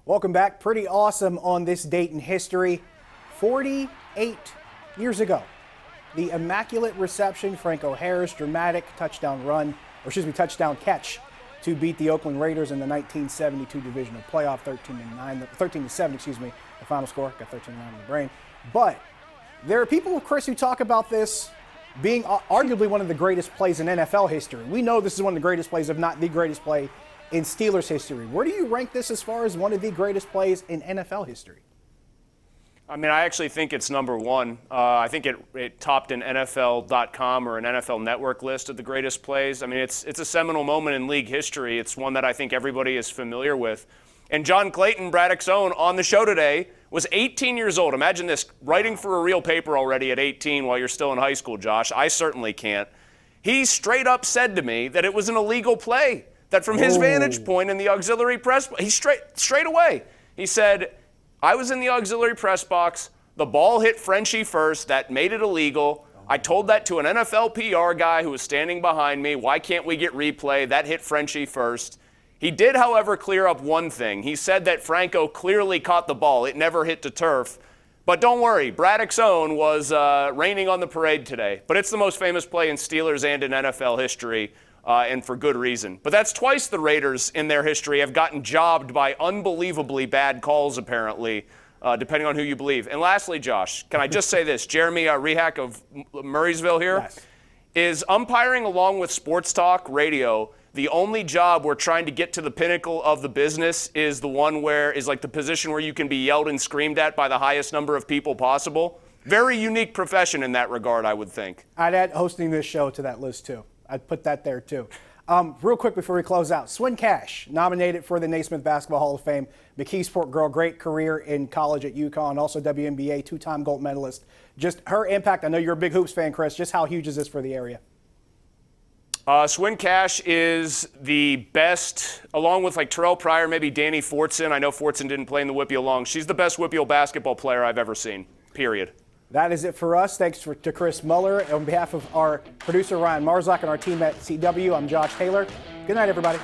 Welcome back. Pretty awesome on this date in history. 48 years ago, the Immaculate Reception, Franco Harris' dramatic touchdown catch to beat the Oakland Raiders in the 1972 divisional playoff, 13-7, the final score. Got 13-9 in the brain. But there are people, Chris, who talk about this being arguably one of the greatest plays in NFL history. We know this is one of the greatest plays, if not the greatest play in Steelers history. Where do you rank this as far as one of the greatest plays in NFL history? I mean, I actually think it's number one. I think it topped an NFL.com or an NFL Network list of the greatest plays. I mean, it's a seminal moment in league history. It's one that I think everybody is familiar with. And John Clayton, Braddock's own, on the show today, was 18 years old. Imagine this, writing for a real paper already at 18 while you're still in high school, Josh. I certainly can't. He straight up said to me that it was an illegal play, that from his vantage point in the auxiliary press, he straight away, he said, I was in the auxiliary press box, the ball hit Frenchie first, that made it illegal. I told that to an NFL PR guy who was standing behind me, why can't we get replay? That hit Frenchie first. He did, however, clear up one thing. He said that Franco clearly caught the ball. It never hit the turf. But don't worry, Braddock's own was raining on the parade today. But it's the most famous play in Steelers and in NFL history, and for good reason. But that's twice the Raiders in their history have gotten jobbed by unbelievably bad calls, apparently, depending on who you believe. And lastly, Josh, can I just say this? Jeremy Rehak of Murraysville here, yes, is umpiring along with sports talk radio. The only job where trying to get to the pinnacle of the business is the one where is like the position where you can be yelled and screamed at by the highest number of people possible. Very unique profession in that regard, I would think. I'd add hosting this show to that list, too. I'd put that there, too. Real quick before we close out, Swin Cash, nominated for the Naismith Basketball Hall of Fame. McKeesport girl, great career in college at UConn, also WNBA, two-time gold medalist. Just her impact, I know you're a big hoops fan, Chris. Just how huge is this for the area? Swin Cash is the best, along with like Terrell Pryor, maybe Danny Fortson. I know Fortson didn't play in the WPIAL long. She's the best WPIAL basketball player I've ever seen, period. That is it for us. Thanks to Chris Mueller. On behalf of our producer, Ryan Marzak, and our team at CW, I'm Josh Taylor. Good night, everybody.